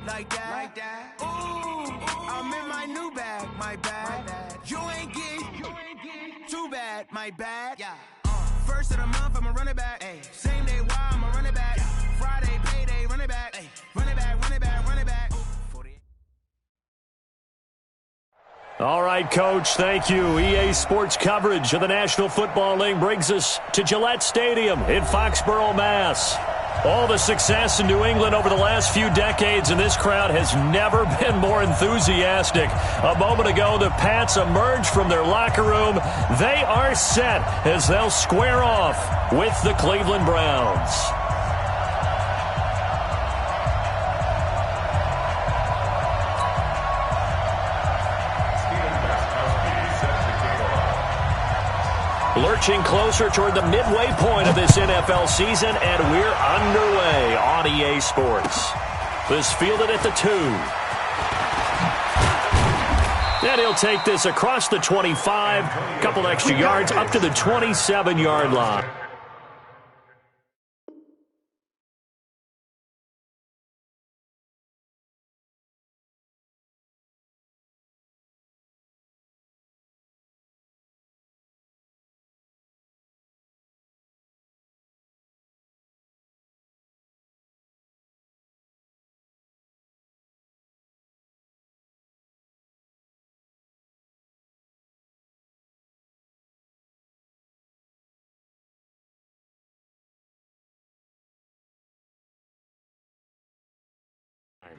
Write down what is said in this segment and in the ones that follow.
like that. Ooh, I'm in my new bag, my bad. You ain't get too bad, my bad. Yeah. First of the month, I'ma run it back. Ay. Same day, why I'ma run it back. Yeah. Friday, payday, run it back. Ay. Run it back, run it back, run it back. All right, Coach, thank you. EA Sports coverage of the National Football League brings us to Gillette Stadium in Foxborough, Mass. All the success in New England over the last few decades, and this crowd has never been more enthusiastic. A moment ago, the Pats emerged from their locker room. They are set as they'll square off with the Cleveland Browns. Lurching closer toward the midway point of this NFL season, and we're underway on EA Sports. This fielded at the 2. And he'll take this across the 25, a couple extra yards, up to the 27-yard line.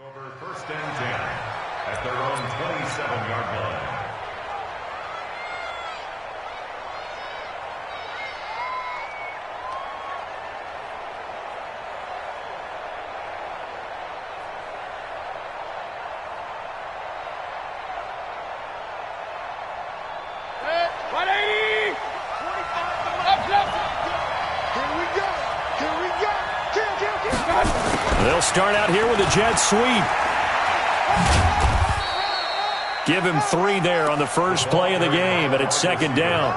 Over first and 10 at their own 27-yard line. They'll start out here with a jet sweep. Give him 3 there on the first play of the game, and it's second down.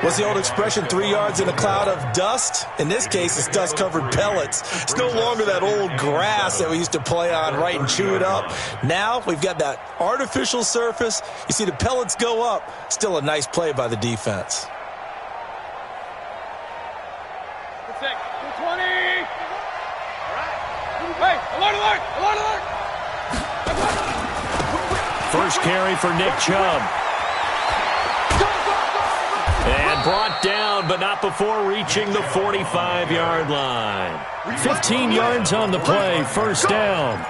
What's the old expression, 3 yards in a cloud of dust? In this case, it's dust-covered pellets. It's no longer that old grass that we used to play on, right, and chew it up. Now we've got that artificial surface. You see the pellets go up. Still a nice play by the defense. First carry for Nick Chubb. And brought down, but not before reaching the 45-yard line. 15 yards on the play, first down.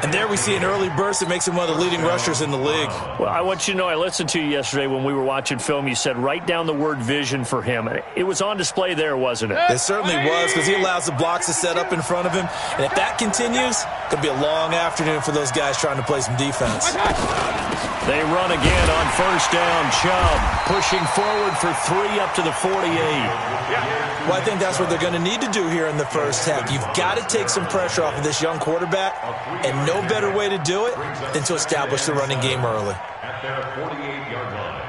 And there we see an early burst that makes him one of the leading rushers in the league. Well, I want you to know, I listened to you yesterday when we were watching film. You said write down the word vision for him. It was on display there, wasn't it? It certainly was, because he allows the blocks to set up in front of him. And if that continues, it could be a long afternoon for those guys trying to play some defense. They run again on first down. Chubb pushing forward for 3 up to the 48. Well, I think that's what they're going to need to do here in the first half. You've got to take some pressure off of this young quarterback, and no better way to do it than to establish the running game early. At their 48-yard line.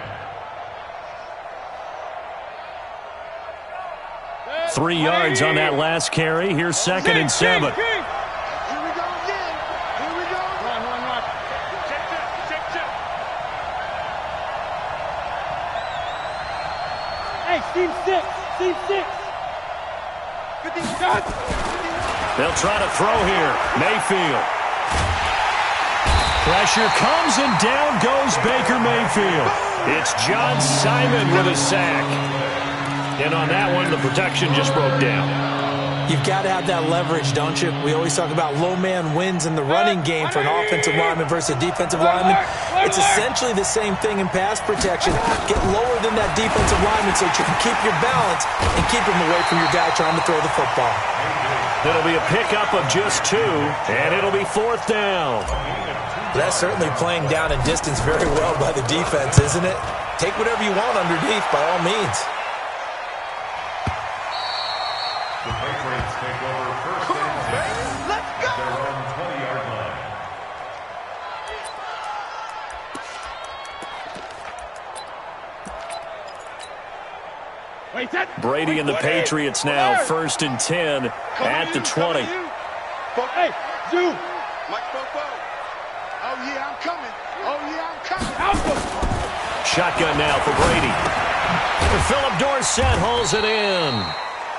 3 yards on that last carry. Here's second and 7. Team 6. They'll try to throw here. Mayfield. Pressure comes, and down goes Baker Mayfield. It's John Simon with a sack. And on that one, the protection just broke down. You've got to have that leverage, don't you? We always talk about low man wins in the running game for an offensive lineman versus a defensive lineman. It's essentially the same thing in pass protection. Get lower than that defensive lineman so that you can keep your balance and keep him away from your guy trying to throw the football. It'll be a pickup of just 2, and it'll be fourth down. That's certainly playing down and distance very well by the defense, isn't it? Take whatever you want underneath, by all means. The Patriots take over first and 10 at their own 20-yard line. Brady and the Patriots now, first and 10 at the 20. Hey, You. Microphone. Oh, yeah, I'm coming. Oh, yeah, I'm coming. Alpha. Shotgun now for Brady. And Philip Dorsett hauls it in.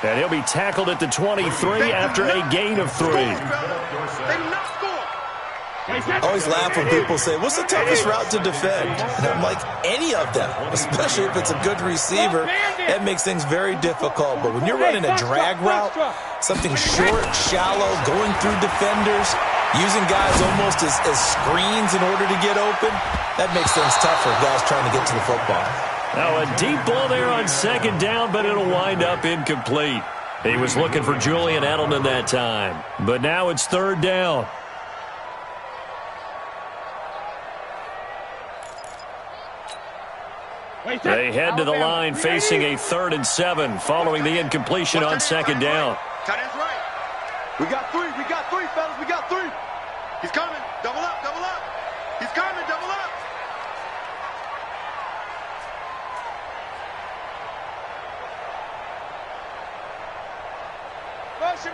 And he'll be tackled at the 23 after a gain of 3. They do not score. I always laugh when people say, what's the toughest route to defend? And I'm like, any of them, especially if it's a good receiver. That makes things very difficult. But when you're running a drag route, something short, shallow, going through defenders, using guys almost as screens in order to get open, that makes things tough for guys trying to get to the football. Now a deep ball there on second down, but it'll wind up incomplete. He was looking for Julian Edelman that time. But now it's third down. They head to the line facing a 3rd and 7 following the incompletion on second down. Tight end's right. We got 3, fellas. We got 3. He's coming. Double up. He's coming. Double up.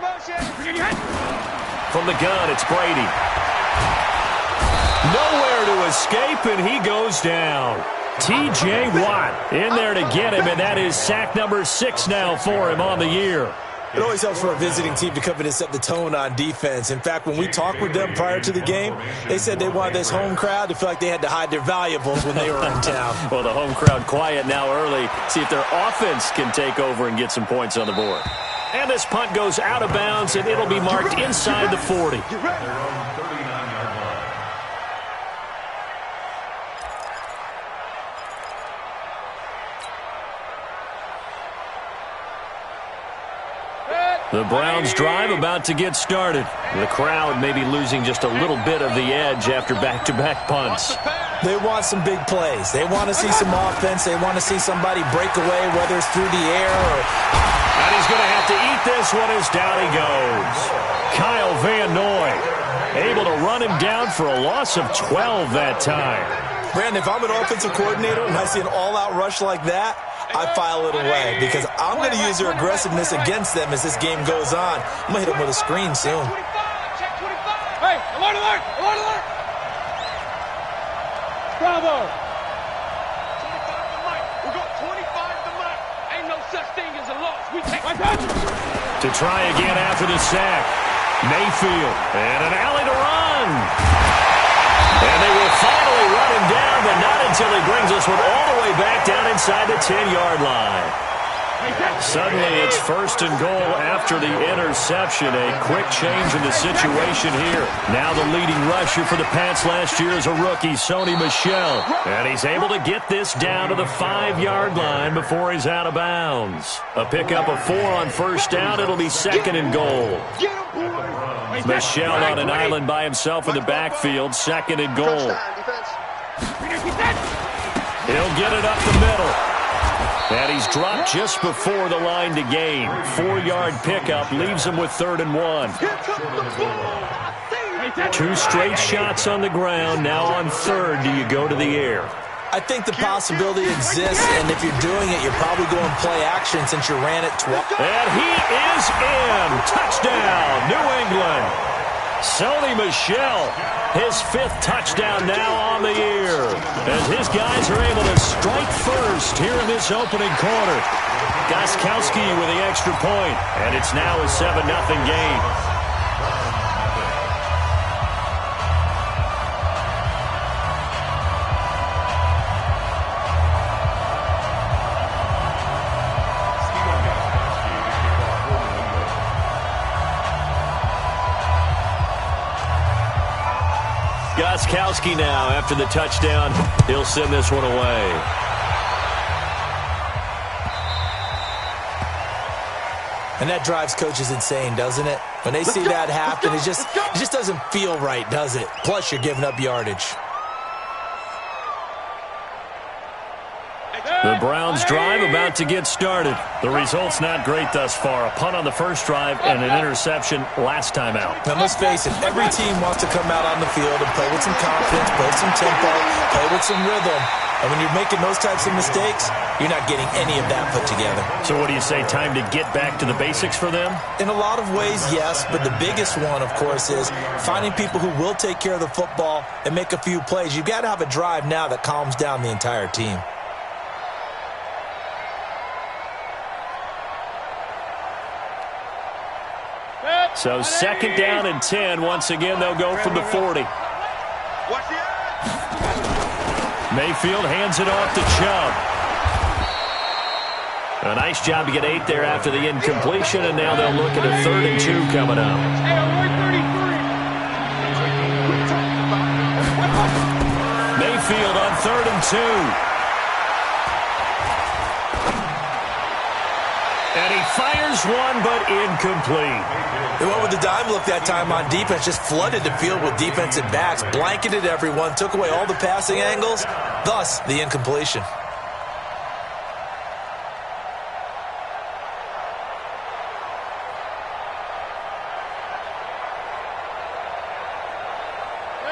Motion. From the gun, it's Brady. Nowhere to escape, and he goes down. T.J. Watt in there to get him, and that is sack number 6 now for him on the year. It always helps for a visiting team to come in and set the tone on defense. In fact, when we talked with them prior to the game, they said they wanted this home crowd to feel like they had to hide their valuables when they were in town. Well, the home crowd quiet now early. See if their offense can take over and get some points on the board. And this punt goes out of bounds, and it'll be marked inside the 40. The Browns drive about to get started. The crowd may be losing just a little bit of the edge after back-to-back punts. They want some big plays. They want to see some offense. They want to see somebody break away, whether it's through the air or... And he's going to have to eat this one as down he goes. Kyle Van Noy able to run him down for a loss of 12 that time. Brandon, if I'm an offensive coordinator and I see an all-out rush like that, I file it away because I'm going to use their aggressiveness against them as this game goes on. I'm going to hit them with a screen soon. Hey, alert! Bravo! 25 to Mike. We're going 25 to Mike. Ain't no such thing as a loss. We take my touch. To try again after the sack. Mayfield. And an alley to run. And they will finally run him down, but not until he brings this one all the way back down inside the 10-yard line. Suddenly it's 1st and goal after the interception. A quick change in the situation here. Now the leading rusher for the Pats last year is a rookie, Sony Michel. And he's able to get this down to the 5-yard line before he's out of bounds. A pickup of 4 on 1st down. It'll be 2nd and goal. Michel on an island by himself in the backfield. 2nd and goal. He'll get it up the middle. And he's dropped just before the line to gain. 4-yard pickup leaves him with 3rd and 1. 2 straight shots on the ground. Now on 3rd, do you go to the air? I think the possibility exists, and if you're doing it, you're probably going play action since you ran it twice. And he is in. Touchdown, New England. Sony Michel, his 5th touchdown now on the year. As his guys are able to strike first here in this opening quarter. Gostkowski with the extra point, and it's now a 7-0 game. Gostkowski now, after the touchdown, he'll send this one away. And that drives coaches insane, doesn't it? When they see that happen, it just doesn't feel right, does it? Plus, you're giving up yardage. The Browns' drive about to get started. The result's not great thus far. A punt on the first drive and an interception last time out. Now, let's face it, every team wants to come out on the field and play with some confidence, play some tempo, play with some rhythm. And when you're making those types of mistakes, you're not getting any of that put together. So what do you say, time to get back to the basics for them? In a lot of ways, yes, but the biggest one, of course, is finding people who will take care of the football and make a few plays. You've got to have a drive now that calms down the entire team. So second down and 10. Once again, they'll go from the 40. Mayfield hands it off to Chubb. A nice job to get 8 there after the incompletion, and now they'll look at a 3rd and 2 coming up. Mayfield on 3rd and 2. And he fires one, but incomplete. They went with the dime look that time on defense, just flooded the field with defensive backs, blanketed everyone, took away all the passing angles, thus the incompletion.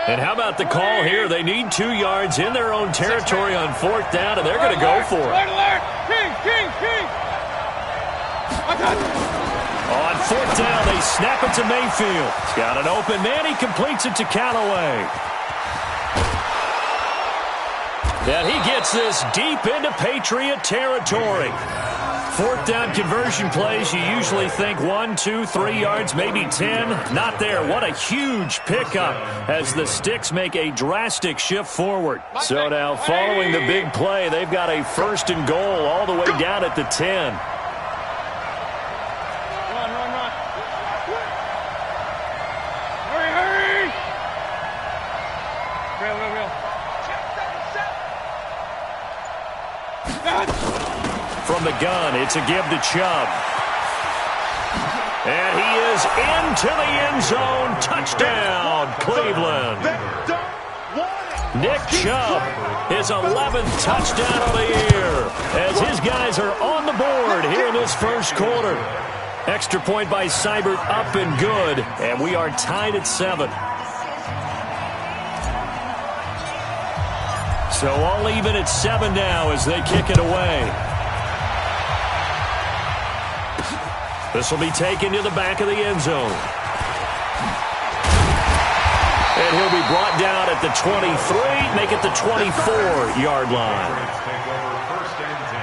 And how about the call here? They need 2 yards in their own territory on 4th down, and they're going to go for it. King. On 4th down, they snap it to Mayfield. He's got an open man. He completes it to Callaway. And he gets this deep into Patriot territory. 4th down conversion plays, you usually think 1, 2, 3 yards, maybe 10. Not there. What a huge pickup as the Sticks make a drastic shift forward. So now following the big play, they've got a 1st and goal all the way down at the 10. Run. Hurry. Real. From the gun, it's a give to Chubb. And he is into the end zone. Touchdown, Cleveland. Nick Chubb, his 11th touchdown of the year, as his guys are on the board here in this first quarter. Extra point by Seibert, up and good, and we are tied at 7. So all even at 7 now as they kick it away. This will be taken to the back of the end zone. And he'll be brought down at the 23, make it the 24-yard line. Take over 1st and 10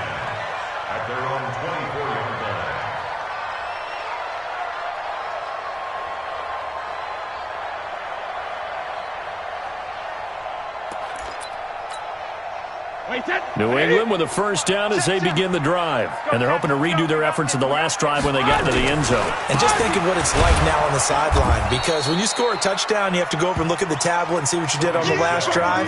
at their own 24-yard line. New England with a 1st down as they begin the drive. And they're hoping to redo their efforts in the last drive when they got into the end zone. And just think of what it's like now on the sideline, because when you score a touchdown, you have to go over and look at the tablet and see what you did on the last drive.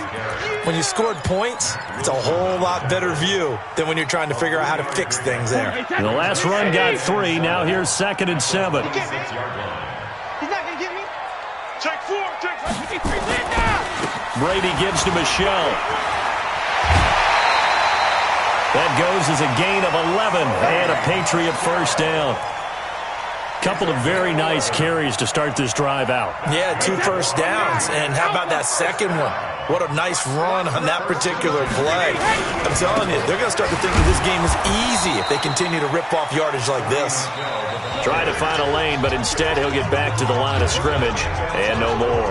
When you scored points, it's a whole lot better view than when you're trying to figure out how to fix things there. And the last run got 3. Now here's 2nd and 7. He's not going to get me. Check 4. Brady gives to Michelle. That goes as a gain of 11 and a Patriot 1st down. Couple of very nice carries to start this drive out. Yeah, 2 first downs. And how about that second one? What a nice run on that particular play. I'm telling you, they're going to start to think that this game is easy if they continue to rip off yardage like this. Try to find a lane, but instead he'll get back to the line of scrimmage and no more.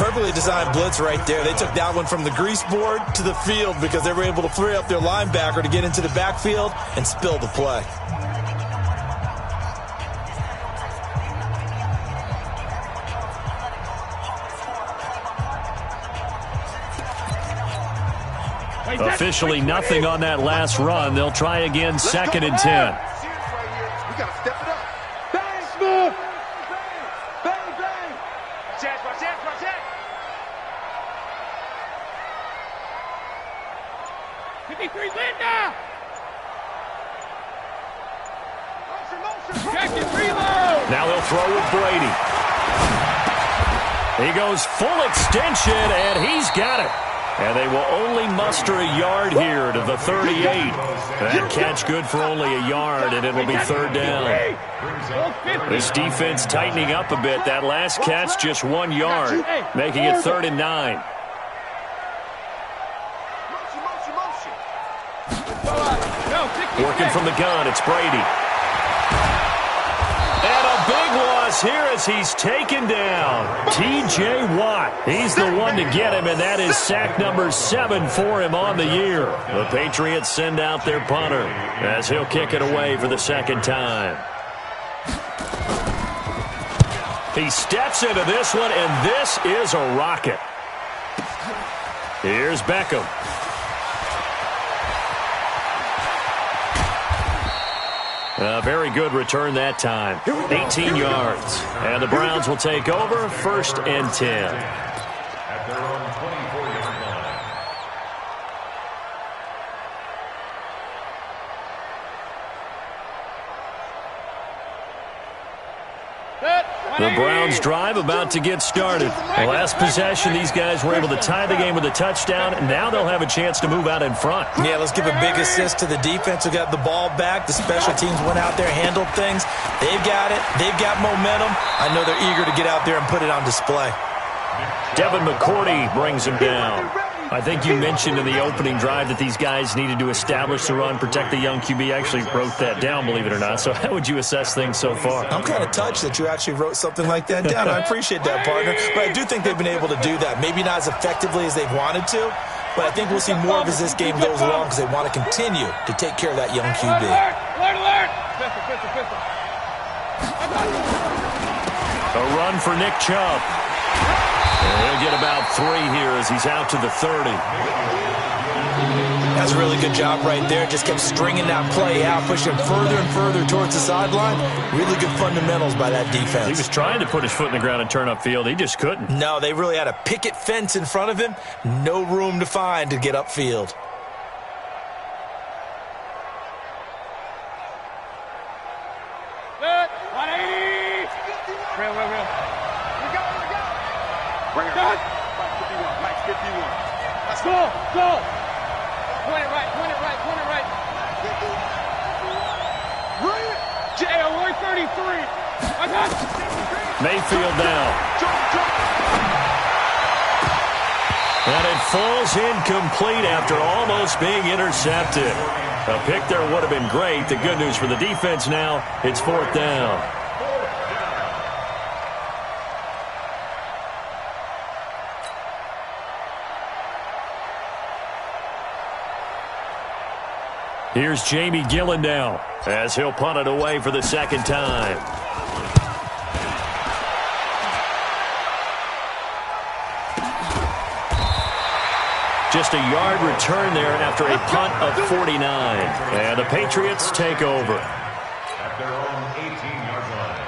Perfectly designed blitz right there. They took that one from the grease board to the field because they were able to free up their linebacker to get into the backfield and spill the play. Officially nothing on that last run. They'll try again, 2nd and 10. We got to step it up. Bang, smooth. Bang. Check. 53, Linda. Check it, reload. Now they'll throw with Brady. He goes full extension, and he's got it. And they will only muster a yard here to the 38. That catch good for only a yard, and it'll be third down. This defense tightening up a bit. That last catch, just 1 yard, making it 3rd and 9. Working from the gun, it's Brady. And a big loss here as he's taken down. T.J. Watt, he's the one to get him, and that is sack number 7 for him on the year. The Patriots send out their punter as he'll kick it away for the second time. He steps into this one, and this is a rocket. Here's Beckham. A very good return that time. 18 yards. And the Browns will take over, 1st and 10. At their own 24-yard line. The Browns drive about to get started. The last possession, these guys were able to tie the game with a touchdown, and now they'll have a chance to move out in front. Yeah, let's give a big assist to the defense who got the ball back. The special teams went out there, handled things. They've got it. They've got momentum. I know they're eager to get out there and put it on display. Devin McCourty brings him down. I think you mentioned in the opening drive that these guys needed to establish the run, protect the young QB. I actually wrote that down, believe it or not. So how would you assess things so far? I'm kind of touched that you actually wrote something like that down. I appreciate that, partner. But I do think they've been able to do that. Maybe not as effectively as they've wanted to, but I think we'll see more of as this game goes along because they want to continue to take care of that young QB. A run for Nick Chubb. He'll get about 3 here as he's out to the 30. That's a really good job right there. Just kept stringing that play out, pushing further and further towards the sideline. Really good fundamentals by that defense. He was trying to put his foot in the ground and turn upfield. He just couldn't. No, they really had a picket fence in front of him. No room to find to get upfield. Let's go! Point it right. J.O. 133. Mayfield down. And it falls incomplete after almost being intercepted. A pick there would have been great. The good news for the defense now, it's 4th down. Here's Jamie Gillen now as he'll punt it away for the second time. Just a yard return there after a punt of 49. And the Patriots take over. At their own 18-yard line.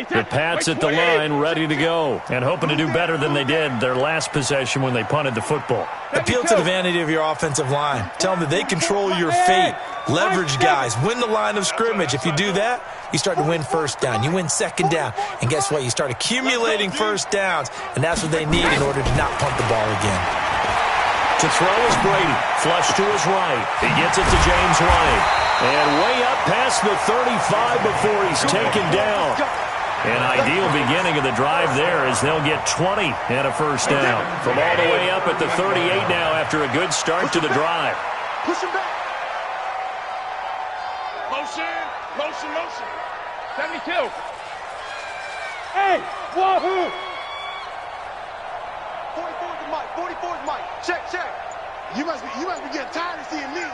The Pats at the line, ready to go, and hoping to do better than they did their last possession when they punted the football. Appeal to the vanity of your offensive line. Tell them that they control your fate. Leverage guys. Win the line of scrimmage. If you do that, you start to win first down. You win second down. And guess what? You start accumulating first downs, and that's what they need in order to not punt the ball again. To throw is Brady. Flush to his right. He gets it to James White. And way up past the 35 before he's taken down. An ideal beginning of the drive there as they'll get 20 and a first down. From all the way up at the 38 now after a good start to the drive. Push him back. Motion. 72. Hey, wahoo! 44 is Mike. Check. You must be getting tired of seeing me.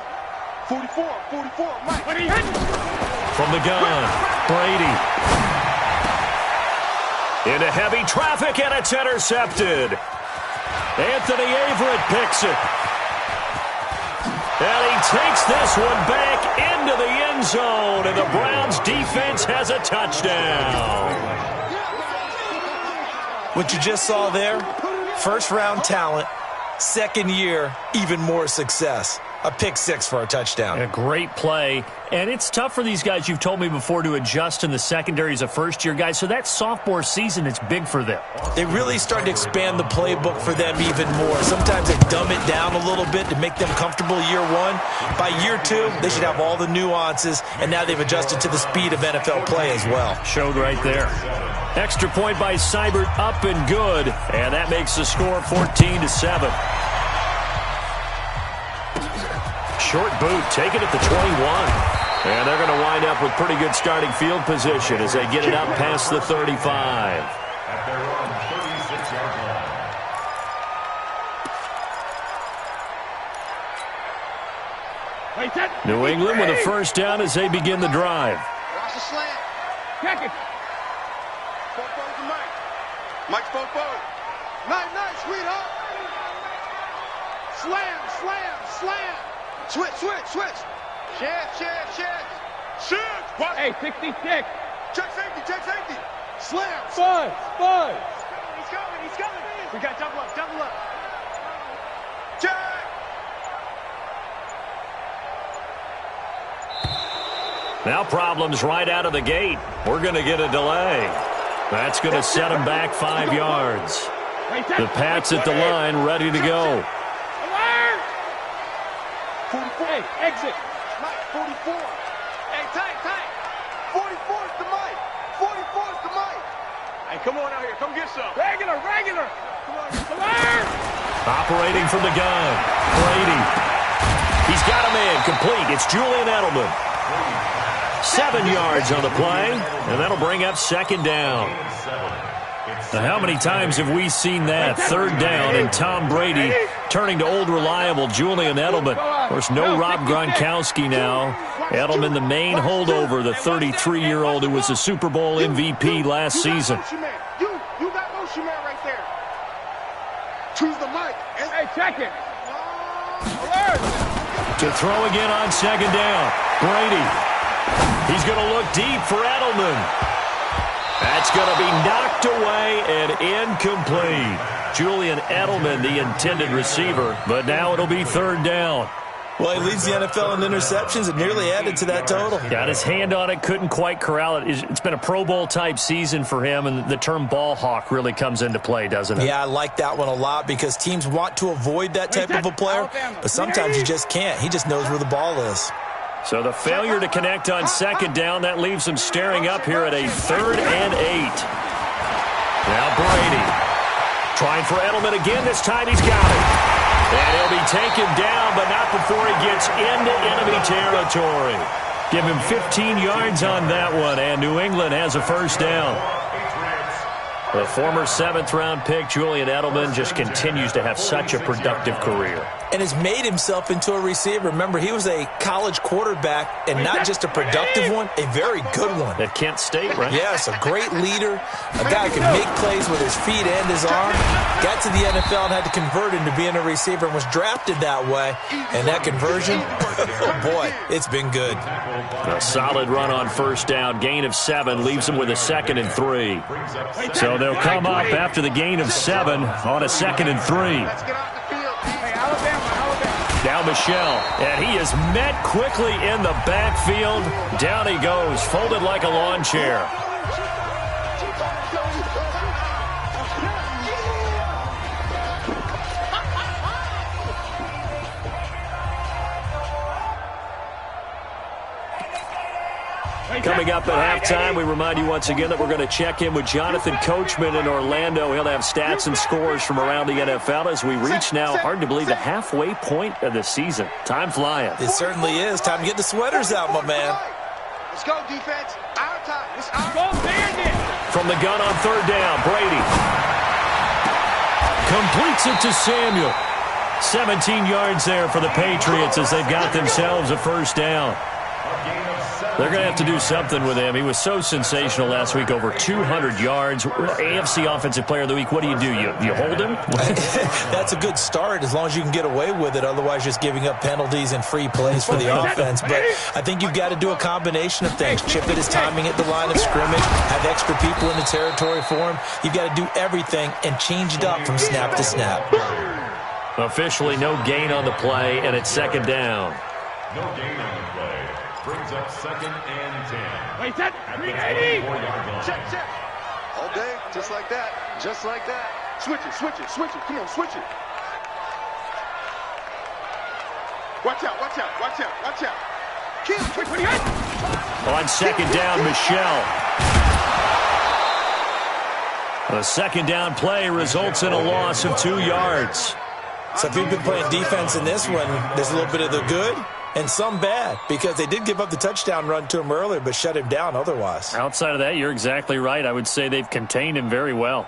44, Mike. From the gun, Brady. Into heavy traffic, and it's intercepted. Anthony Averett picks it. And he takes this one back into the end zone, and the Browns defense has a touchdown. What you just saw there, first-round talent, second year, even more success. a pick six for a touchdown. A great play. And it's tough for these guys, you've told me before, to adjust in the secondary as a first-year guy. So that sophomore season is big for them. They really started to expand the playbook for them even more. Sometimes they dumb it down a little bit to make them comfortable year one. By year two, they should have all the nuances, and now they've adjusted to the speed of NFL play as well. Showed right there. Extra point by Seibert, up and good. And that makes the score 14-7. Short boot, taken at the 21. And they're going to wind up with pretty good starting field position as they get it up past the 35. At their own 36-yard line. New England with a first down as they begin the drive. Watch the slant. Check it. Four to Mike. Mike's four. Nice, sweetheart. Slam. Switch. Shift. Hey, 66. Check safety. Slam. Buzz. He's coming. We got double up. Check. Now problems right out of the gate. We're going to get a delay. That's going to set them back 5 yards. The Pats at the line, ready to go. 44. Hey, exit. Mike, 44. Hey, tight. 44 is the Mike. Hey, come on out here. Come get some. Regular. Come on. Operating from the gun. Brady. He's got a man complete. It's Julian Edelman. 7 yards on the play, and that'll bring up second down. Now, how many times have we seen that? Third down, and Tom Brady turning to old reliable Julian Edelman. Of course, no Rob Gronkowski now. Edelman, the main holdover, the 33-year-old who was the Super Bowl MVP last season. You got motion man right there. Choose the mic. Hey, check it. Alert. To throw again on second down. Brady. He's going to look deep for Edelman. That's going to be knocked away and incomplete. Julian Edelman, the intended receiver, but now it'll be third down. Well, he leads the NFL in interceptions and nearly added to that total. Got his hand on it, couldn't quite corral it. It's been a Pro Bowl-type season for him, and the term ball hawk really comes into play, doesn't it? Yeah, I like that one a lot because teams want to avoid that type of a player, but sometimes you just can't. He just knows where the ball is. So the failure to connect on second down, that leaves him staring up here at a 3rd and 8. Now Brady trying for Edelman again. This time he's got it. And he'll be taken down, but not before he gets into enemy territory. Give him 15 yards on that one, and New England has a first down. The former 7th-round pick, Julian Edelman, just continues to have such a productive career. And has made himself into a receiver. Remember, he was a college quarterback, and not just a productive one, a very good one. At Kent State, right? Yes, a great leader, a guy who can make plays with his feet and his arm. Got to the NFL and had to convert into being a receiver and was drafted that way. And that conversion, oh boy, it's been good. A solid run on first down. Gain of 7 leaves him with a 2nd and 3. So they'll come up after the gain of 7 on a 2nd and 3. Now Michelle, and he is met quickly in the backfield. Down he goes, folded like a lawn chair. Coming up at halftime, we remind you once again that we're going to check in with Jonathan Coachman in Orlando. He'll have stats and scores from around the NFL as we reach now, hard to believe, the halfway point of the season. Time flying. It certainly is. Time to get the sweaters out, my man. Let's go, defense. Our time. It's our time. From the gun on third down, Brady completes it to Samuel. 17 yards there for the Patriots as they've got themselves a first down. They're going to have to do something with him. He was so sensational last week, over 200 yards. AFC Offensive Player of the Week, what do? You hold him? That's a good start as long as you can get away with it. Otherwise, just giving up penalties and free plays for the offense. But I think you've got to do a combination of things. Chip at his timing at the line of scrimmage, have extra people in the territory for him. You've got to do everything and change it up from snap to snap. Officially no gain on the play, and it's second down. No gain on the play. Brings up 2nd and 10. Wait, that 380. Check, check. All day, just like that. Just like that. Switch it, switch it, switch it. Come on, switch it. Watch out, watch out, watch out, watch out. Kill, quick, quick, quick. On second down, Michelle. The second down play results in a loss of 2 yards. So if you've been playing defense in this one, there's a little bit of the good and some bad, because they did give up the touchdown run to him earlier but shut him down otherwise. Outside of that, you're exactly right. I would say they've contained him very well.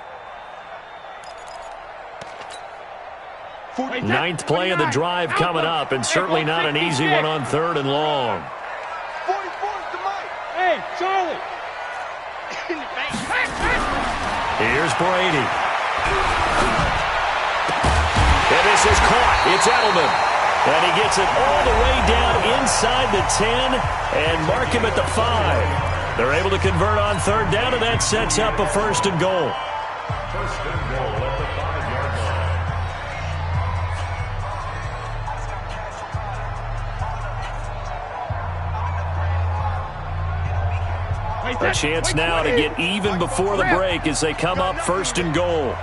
9th play of the drive coming up, and certainly not an easy one on 3rd and long. 44's the mic. Hey, Charlie. Here's Brady. And this is caught. It's Edelman. And he gets it all the way down inside the 10 and mark him at the 5. They're able to convert on 3rd down, and that sets up a 1st and goal. 1st and goal at the 5-yard line. A chance now to get even before the break as they come up 1st and goal.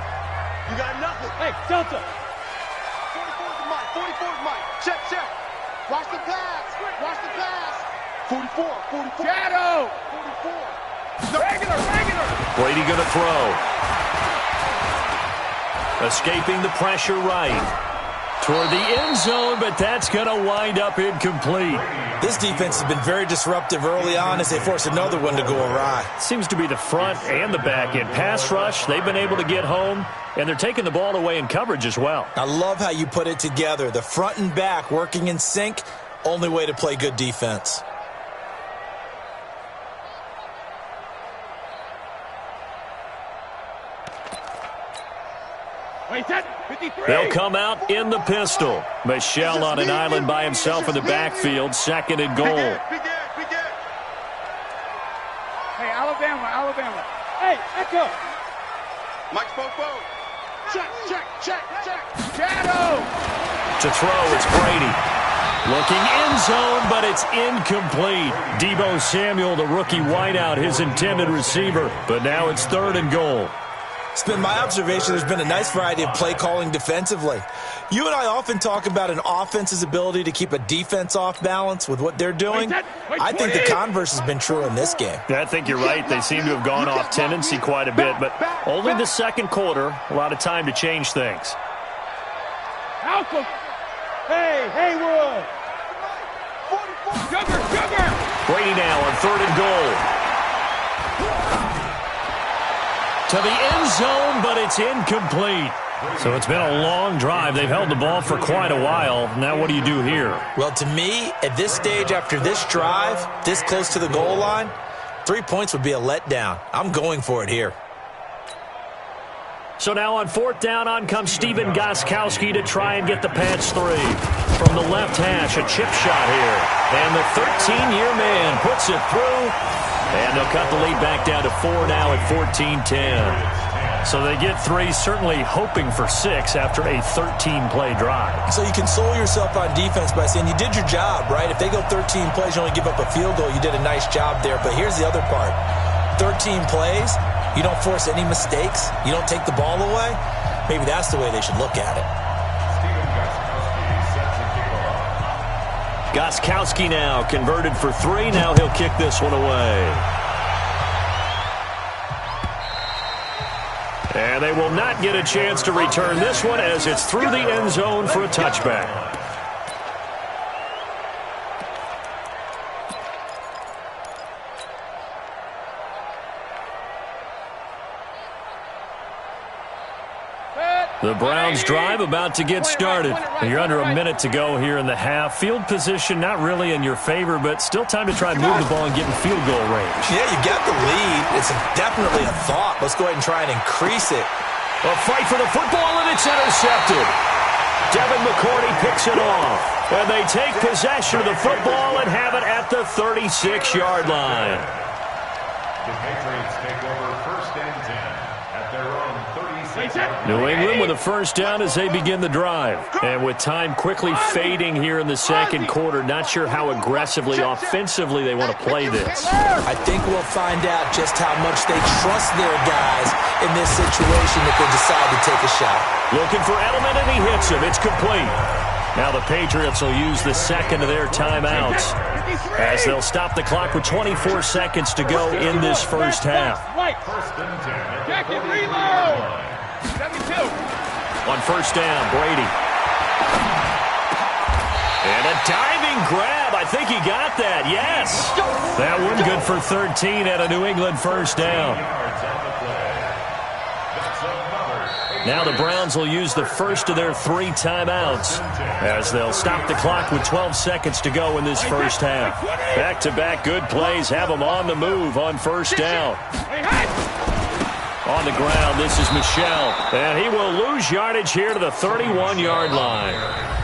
You got nothing. Hey, Delta. 44's the mic. 44's mic. Check, check. Watch the pass. Watch the pass. 44. 44. Shadow. 44. Regular. Brady going to throw. Escaping the pressure right. Toward the end zone, but that's going to wind up incomplete. This defense has been very disruptive early on as they force another one to go awry. Seems to be the front and the back end. Pass rush, they've been able to get home, and they're taking the ball away in coverage as well. I love how you put it together. The front and back working in sync, only way to play good defense. Wait, that 53. They'll come out in the pistol. Michelle on an island by himself in the backfield, 2nd and goal. Big Ed. Hey, Alabama. Hey, Echo. Mike Fofo. Check. Shadow. To throw, it's Brady. Looking end zone, but it's incomplete. Deebo Samuel, the rookie wideout, his intended receiver. But now it's 3rd and goal. It's been my observation there's been a nice variety of play calling defensively. You and I often talk about an offense's ability to keep a defense off balance with what they're doing. I think the converse has been true in this game. I think you're right. They seem to have gone off tendency quite a bit, but only the 2nd quarter. A lot of time to change things. Malcolm. Hey, Haywood. 44. Sugar. Brady now on 3rd and goal. To the end zone, but it's incomplete. So it's been a long drive. They've held the ball for quite a while. Now what do you do here? Well, to me, at this stage after this drive, this close to the goal line, 3 points would be a letdown. I'm going for it here. So now on 4th down, on comes Steven Gostkowski to try and get the Pats 3. From the left hash, a chip shot here. And the 13-year man puts it through. And they'll cut the lead back down to 4 now at 14-10. So they get 3, certainly hoping for 6 after a 13-play drive. So you console yourself on defense by saying you did your job, right? If they go 13 plays, you only give up a field goal, you did a nice job there. But here's the other part. 13 plays, you don't force any mistakes, you don't take the ball away. Maybe that's the way they should look at it. Gostkowski now converted for 3. Now he'll kick this one away. And they will not get a chance to return this one as it's through the end zone for a touchback. The Browns drive about to get started. You're under a minute to go here in the half. Field position not really in your favor, but still time to try and move the ball and get in field goal range. Yeah, you got the lead. It's definitely a thought. Let's go ahead and try and increase it. A fight for the football, and it's intercepted. Devin McCourty picks it off. And they take possession of the football and have it at the 36-yard line. The Patriots take over 1st and 10 at their own 36. New England with a first down as they begin the drive. And with time quickly fading here in the second quarter, not sure how aggressively, offensively they want to play this. I think we'll find out just how much they trust their guys in this situation if they decide to take a shot. Looking for Edelman, and he hits him. It's complete. Now the Patriots will use the second of their timeouts as they'll stop the clock with 24 seconds to go in this first half. Jacket, reload! 72. On first down, Brady. And a diving grab. I think he got that. Yes. That one good for 13 at a New England first down. Now the Browns will use the first of their 3 timeouts as they'll stop the clock with 12 seconds to go in this first half. Back-to-back good plays have them on the move on first down. On the ground, this is Michel, and he will lose yardage here to the 31-yard line.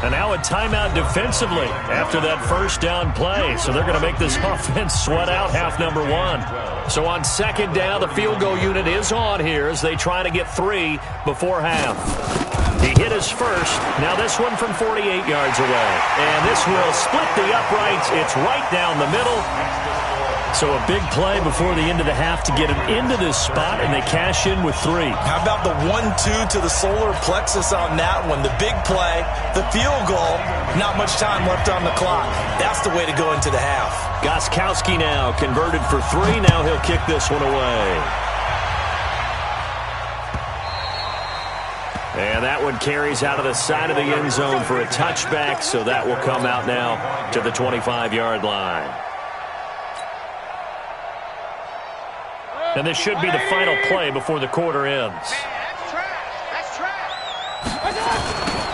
And now a timeout defensively after that first down play. So they're going to make this offense sweat out half number 1. So on second down, the field goal unit is on here as they try to get 3 before half. He hit his first. Now this one from 48 yards away. And this will split the uprights. It's right down the middle. So a big play before the end of the half to get him into this spot, and they cash in with 3. How about the 1-2 to the solar plexus on that one? The big play, the field goal, not much time left on the clock. That's the way to go into the half. Gostkowski now converted for 3. Now he'll kick this one away. And that one carries out of the side of the end zone for a touchback, so that will come out now to the 25-yard line. And this should be the final play before the quarter ends. That's trash.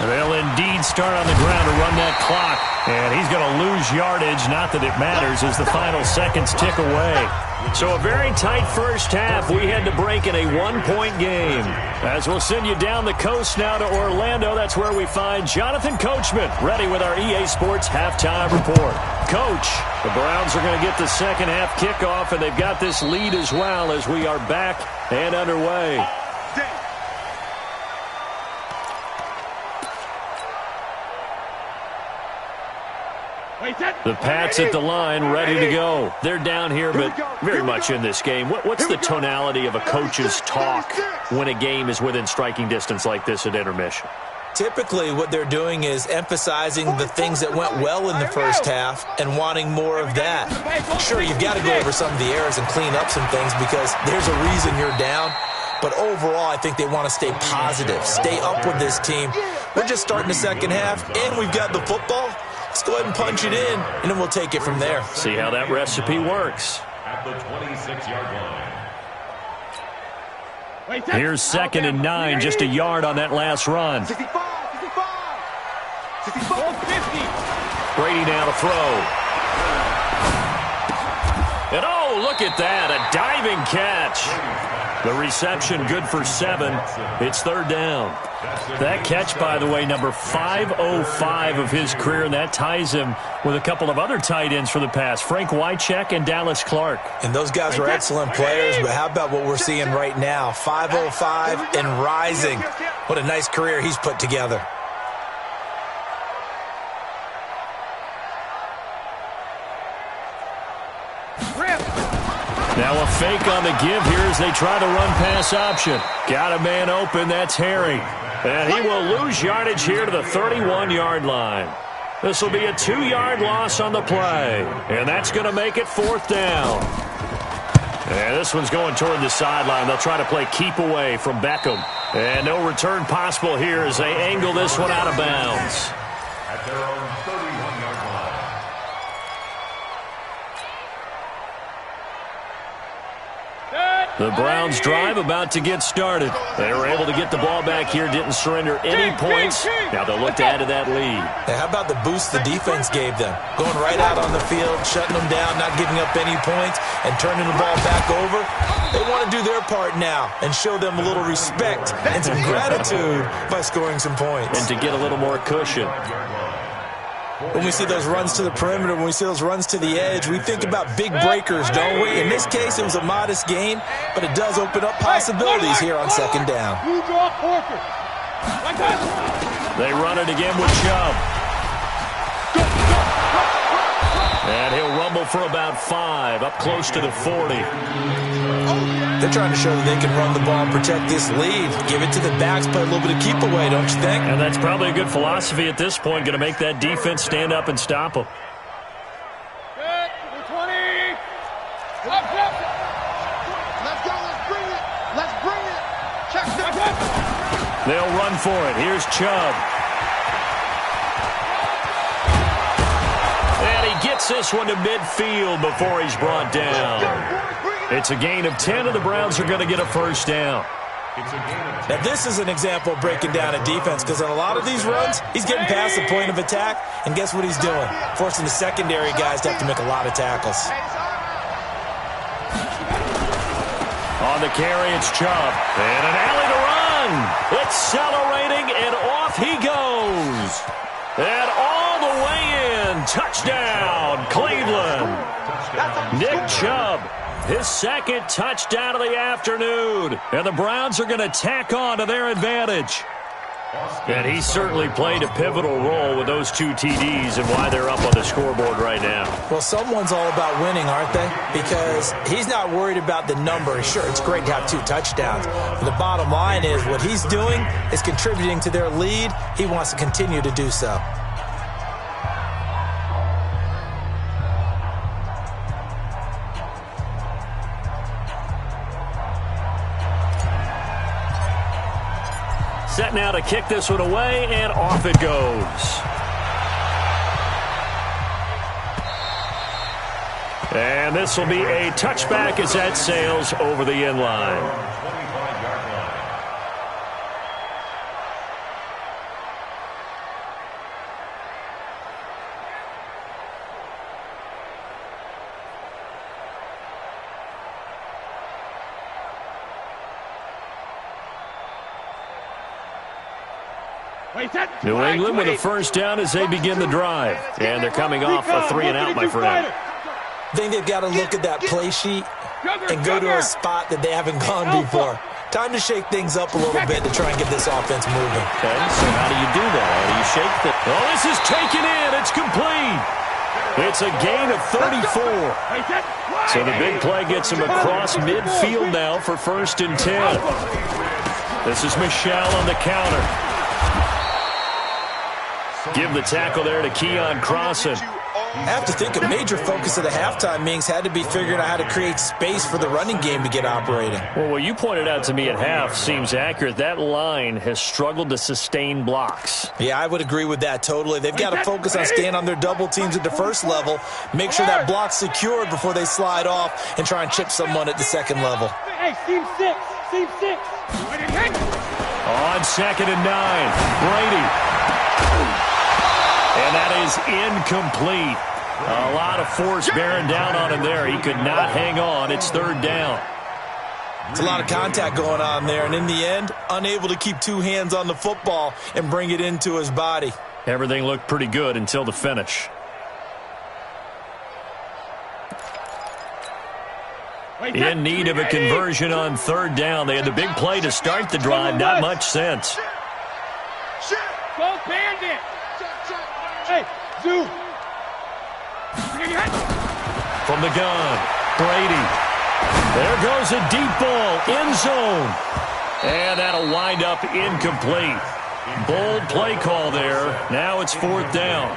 They'll indeed start on the ground to run that clock. And he's going to lose yardage. Not that it matters as the final seconds tick away. So a very tight first half. We had to break in a 1-point game. As we'll send you down the coast now to Orlando, that's where we find Jonathan Coachman ready with our EA Sports halftime report. Coach, the Browns are going to get the second half kickoff, and they've got this lead as well as we are back and underway. The Pats at the line, ready to go. They're down here, but very much in this game. What's the tonality of a coach's talk when a game is within striking distance like this at intermission? Typically, what they're doing is emphasizing the things that went well in the first half and wanting more of that. Sure, you've got to go over some of the errors and clean up some things because there's a reason you're down. But overall, I think they want to stay positive, stay up with this team. We're just starting the second half, and we've got the football. Let's go ahead and punch it in, and then we'll take it from there. See how that recipe works. At the 26-yard line. Here's 2nd and 9, just a yard on that last run. 65. Brady now to throw. And oh, look at that, a diving catch. The reception good for 7. It's 3rd down. That catch, by the way, number 505 of his career, and that ties him with a couple of other tight ends for the past, Frank Wycheck and Dallas Clark. And those guys are excellent players, but how about what we're seeing right now? 505 and rising. What a nice career he's put together. Now a fake on the give here as they try to run pass option. Got a man open, that's Harry. And he will lose yardage here to the 31-yard line. This will be a 2-yard loss on the play. And that's going to make it 4th down. And this one's going toward the sideline. They'll try to play keep away from Beckham. And no return possible here as they angle this one out of bounds. At their own 31-yard line. The Browns drive about to get started. They were able to get the ball back here, didn't surrender any points. Now they'll look to add to that lead. Hey, how about the boost the defense gave them? Going right out on the field, shutting them down, not giving up any points, and turning the ball back over. They want to do their part now and show them a little respect and some gratitude by scoring some points. And to get a little more cushion. When we see those runs to the perimeter, when we see those runs to the edge, we think about big breakers, don't we? In this case, it was a modest gain, but it does open up possibilities here on second down. They run it again with Chubb. And he'll rumble for about 5, up close to the 40. They're trying to show that they can run the ball and protect this lead. Give it to the backs, play a little bit of keep away, don't you think? And that's probably a good philosophy at this point, going to make that defense stand up and stop them. Good. 20. Let's go. Let's bring it. Let's bring it. Check it. They'll run for it. Here's Chubb. And he gets this one to midfield before he's brought down. It's a gain of 10, and the Browns are going to get a first down. Now, this is an example of breaking down a defense, because on a lot of these runs, he's getting past the point of attack, and guess what he's doing? Forcing the secondary guys to have to make a lot of tackles. On the carry, it's Chubb. And an alley to run. Accelerating, and off he goes. And all the way in. Touchdown, Cleveland. Nick Chubb, his second touchdown of the afternoon. And the Browns are going to tack on to their advantage. And he certainly played a pivotal role with those 2 TDs and why they're up on the scoreboard right now. Well, someone's all about winning, aren't they? Because he's not worried about the number. Sure, it's great to have 2 touchdowns. But the bottom line is what he's doing is contributing to their lead. He wants to continue to do so. Set now to kick this one away, and off it goes. And this will be a touchback as that sails over the end line. New England with a first down as they begin the drive. And they're coming off a 3-and-out, my friend. I think they've got to look at that play sheet and go to a spot that they haven't gone before. Time to shake things up a little bit to try and get this offense moving. Okay, so how do you do that? How do you shake the... Oh, this is taken in. It's complete. It's a gain of 34. So the big play gets him across midfield now for 1st and 10. This is Michelle on the counter. Give the tackle there to Keon Crossan. I have to think a major focus of the halftime meetings had to be figuring out how to create space for the running game to get operating. Well, what you pointed out to me at half seems accurate. That line has struggled to sustain blocks. Yeah, I would agree with that totally. They've got to focus on staying on their double teams at the first level, make sure that block's secured before they slide off and try and chip someone at the second level. Hey, team 6. Team 6. On 2nd and 9, Brady. And that is incomplete. A lot of force bearing down on him there. He could not hang on. It's 3rd down. It's a lot of contact going on there, and in the end, unable to keep 2 hands on the football and bring it into his body. Everything looked pretty good until the finish. In need of a conversion on 3rd down. They had the big play to start the drive. Not much sense. Go Bandit. Hey, Zoo. From the gun, Brady. There goes a deep ball, end zone. And that'll wind up incomplete. Bold play call there. Now it's 4th down.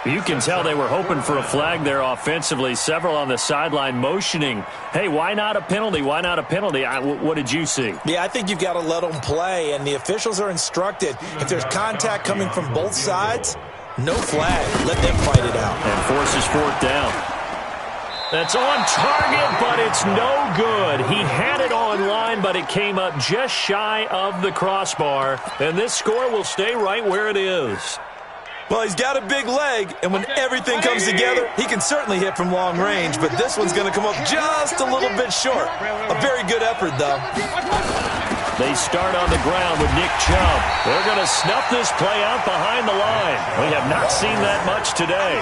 You can tell they were hoping for a flag there offensively. Several on the sideline motioning. Hey, why not a penalty? Why not a penalty? What did you see? Yeah, I think you've got to let them play, and the officials are instructed. If there's contact coming from both sides, no flag. Let them fight it out. And forces 4th down. That's on target, but it's no good. He had it on line, but it came up just shy of the crossbar. And this score will stay right where it is. Well, he's got a big leg, and when everything comes together, he can certainly hit from long range, but this one's going to come up just a little bit short. A very good effort, though. They start on the ground with Nick Chubb. They're going to snuff this play out behind the line. We have not seen that much today.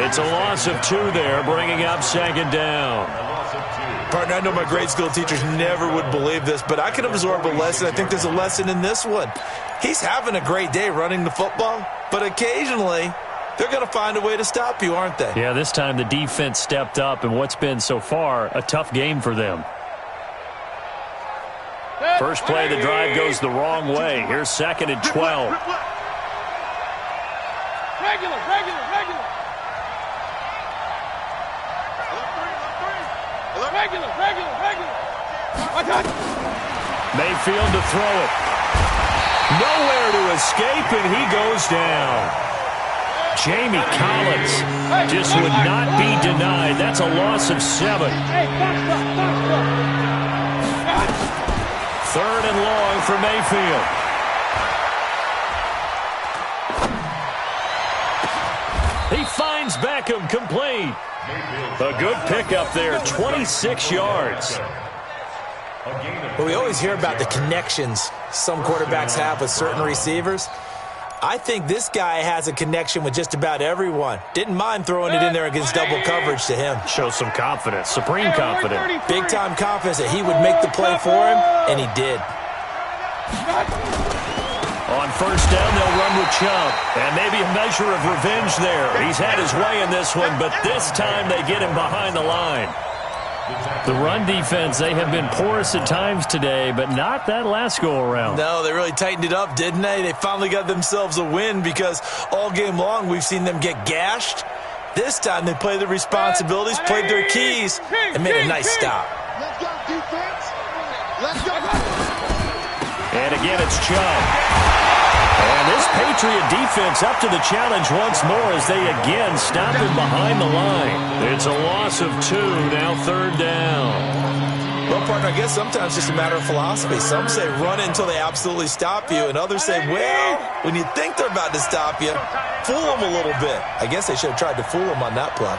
It's a loss of 2 there, bringing up second down. Partner, I know my grade school teachers never would believe this, but I can absorb a lesson. I think there's a lesson in this one. He's having a great day running the football, but occasionally they're going to find a way to stop you, aren't they? Yeah, this time the defense stepped up in what's been so far a tough game for them. First play of the drive goes the wrong way. Here's 2nd and 12. Regular. Mayfield to throw it. Nowhere to escape, and he goes down. Jamie Collins just would not be denied. That's a loss of 7. 3rd and long for Mayfield. He finds Beckham complete. A good pickup there, 26 yards. Well, we always hear about the connections some quarterbacks have with certain receivers. I think this guy has a connection with just about everyone. Didn't mind throwing it in there against double coverage to him. Shows some confidence, supreme confidence. Big-time confidence that he would make the play for him, and he did. On first down, they'll run with Chubb. And maybe a measure of revenge there. He's had his way in this one, but this time they get him behind the line. The run defense, they have been porous at times today, but not that last go-around. No, they really tightened it up, didn't they? They finally got themselves a win because all game long we've seen them get gashed. This time they played their responsibilities, played their keys, and made a nice stop. Let's go, defense. Let's go. And again, it's Chubb. And this Patriot defense up to the challenge once more as they again stop him behind the line. It's a loss of 2, now 3rd down. Well, partner, I guess sometimes it's just a matter of philosophy. Some say run until they absolutely stop you, and others say, well, when you think they're about to stop you, fool them a little bit. I guess they should have tried to fool them on that play.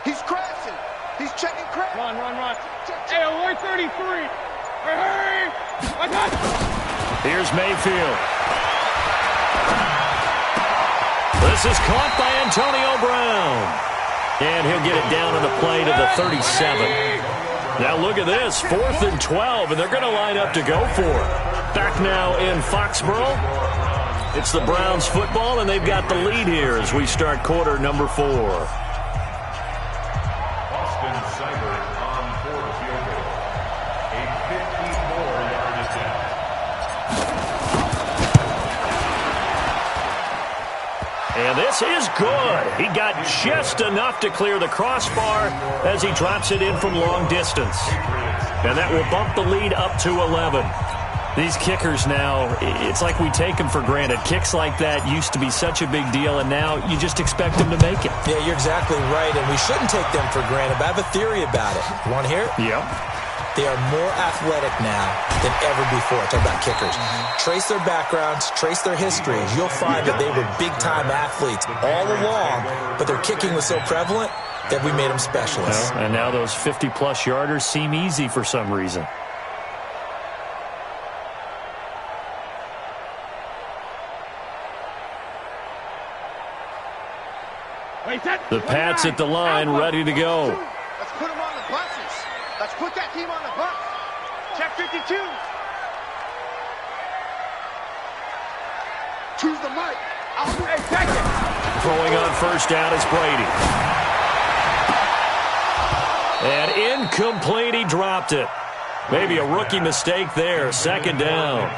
He's crashing. He's checking crash. Run. Hey, 133. Hey! I got it. Here's Mayfield. This is caught by Antonio Brown. And he'll get it down on the play to the 37. Now look at this, 4th and 12, and they're going to line up to go for it. Back now in Foxborough. It's the Browns football, and they've got the lead here as we start quarter number 4. And this is good. He got just enough to clear the crossbar as he drops it in from long distance. And that will bump the lead up to 11. These kickers now, it's like we take them for granted. Kicks like that used to be such a big deal, and now you just expect them to make it. Yeah, you're exactly right, and we shouldn't take them for granted, but I have a theory about it. You want to hear it? Yep. They are more athletic now than ever before. Talk about kickers. Trace their backgrounds, trace their histories. You'll find that they were big-time athletes all along, but their kicking was so prevalent that we made them specialists. Well, and now those 50-plus yarders seem easy for some reason. The Pats at the line, ready to go. Let's put them on the buses. Let's put that team on the bus. Check 52. Choose the mic. Hey, take it. Throwing on first down is Brady. And incomplete, he dropped it. Maybe a rookie mistake there, 2nd down.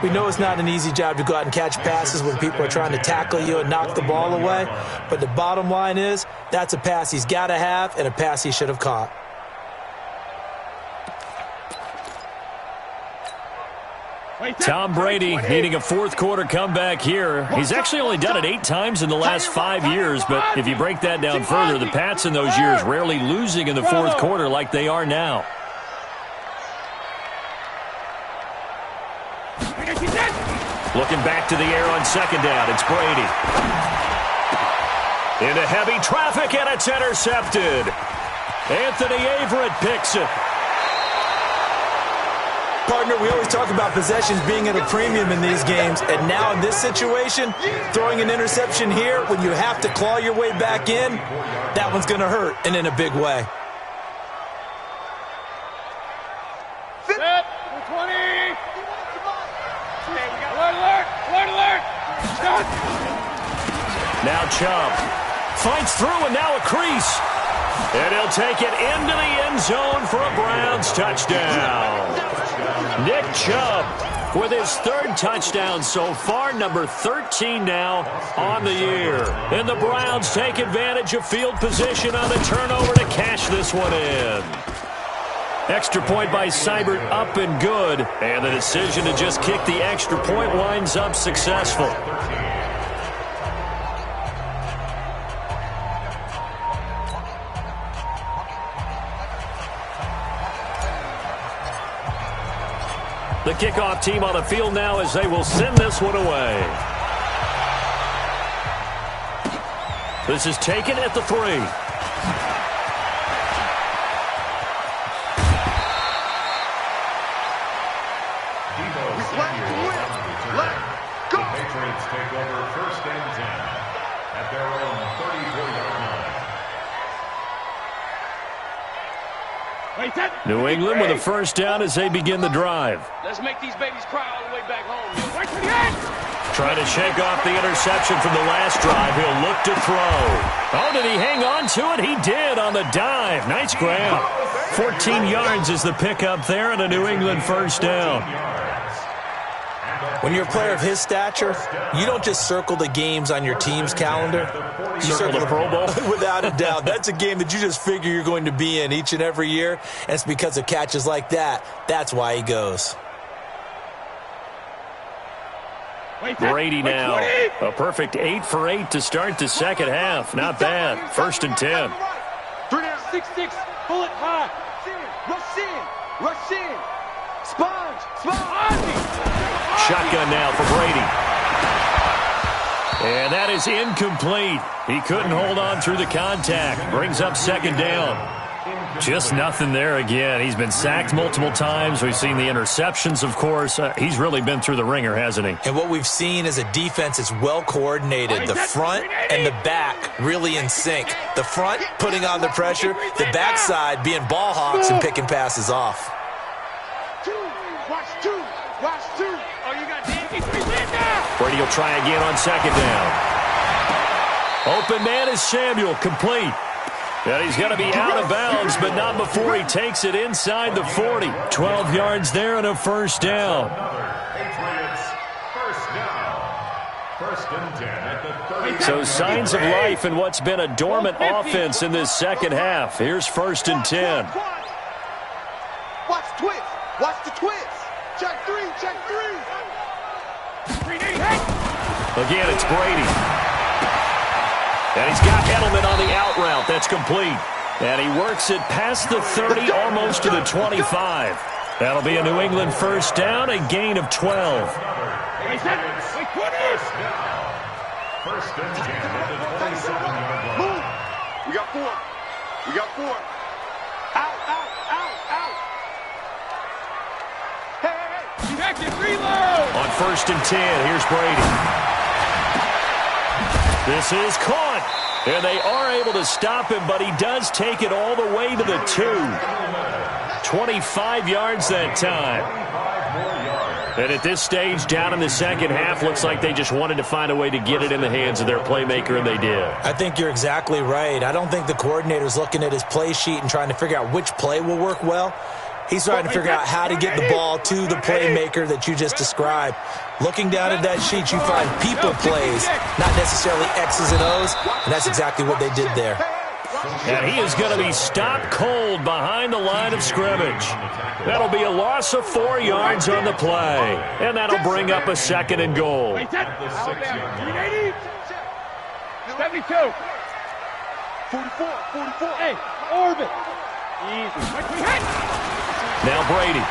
We know it's not an easy job to go out and catch passes when people are trying to tackle you and knock the ball away. But the bottom line is, that's a pass he's got to have and a pass he should have caught. Tom Brady needing a fourth-quarter comeback here. He's actually only done it 8 times in the last 5 years, but if you break that down further, the Pats in those years rarely losing in the fourth quarter like they are now. Looking back to the air on second down. It's Brady. Into heavy traffic, and it's intercepted. Anthony Averett picks it. Partner, we always talk about possessions being at a premium in these games, and now in this situation, throwing an interception here when you have to claw your way back in, that one's going to hurt, and in a big way. Set, 20. Alert, alert, alert. Shot. Now Chubb fights through, and now a crease. And he'll take it into the end zone for a Browns touchdown. Nick Chubb with his third touchdown so far, number 13 now on the year. And the Browns take advantage of field position on the turnover to cash this one in. Extra point by Seibert up and good. And the decision to just kick the extra point winds up successful. The kickoff team on the field now as they will send this one away. This is taken at the 3. The Patriots take over first and 10 at their own 34-yard line. New England with a first down as they begin the drive. Let's make these babies cry all the way back home. Trying to shake off the interception from the last drive. He'll look to throw. Oh, did he hang on to it? He did on the dive. Nice grab. 14 yards is the pickup there and a New England first down. When you're a player of his stature, you don't just circle the games on your team's calendar. You Circle the Pro Bowl? Without a doubt. That's a game that you just figure you're going to be in each and every year, and it's because of catches like that. That's why he goes. Brady now. A perfect 8 for 8 to start the second half. Not bad. First and 10. 6-6, bullet high. Rush in, rush in. Sponge, Shotgun now for Brady. And that is incomplete. He couldn't hold on through the contact. Brings up second down. Just nothing there again. He's been sacked multiple times. We've seen the interceptions, of course. He's really been through the ringer, hasn't he? And what we've seen is a defense that's well coordinated. The front and the back really in sync. The front putting on the pressure. The backside being ball hawks and picking passes off. Brady will try again on second down. Open man is Samuel, complete. And he's going to be out of bounds, but not before he takes it inside the 40. 12 yards there and a first down. First and 10 at the 30. So signs of life in what's been a dormant offense in this second half. Here's first and 10. Watch the twist. Watch the twist. Check 3, check 3. Again, it's Brady. And he's got Edelman on the out route. That's complete. And he works it past the 30, almost to the 25. That'll be a New England first down, a gain of 12. First and 10 at the 27-yard line. We got 4. We got 4. Out, out, out, out. Hey. Reload. On first and 10, here's Brady. This is caught. And they are able to stop him, but he does take it all the way to the 2. 25 yards that time. And at this stage, down in the second half, looks like they just wanted to find a way to get it in the hands of their playmaker, and they did. I think you're exactly right. I don't think the coordinator's looking at his play sheet and trying to figure out which play will work well. He's trying to figure out how to get the ball to the playmaker that you just described. Looking down at that sheet, you find people plays, not necessarily X's and O's, and that's exactly what they did there. And he is going to be stopped cold behind the line of scrimmage. That'll be a loss of 4 yards on the play, and that'll bring up a second and goal. 72. 44. Hey, orbit. Easy. Now Brady.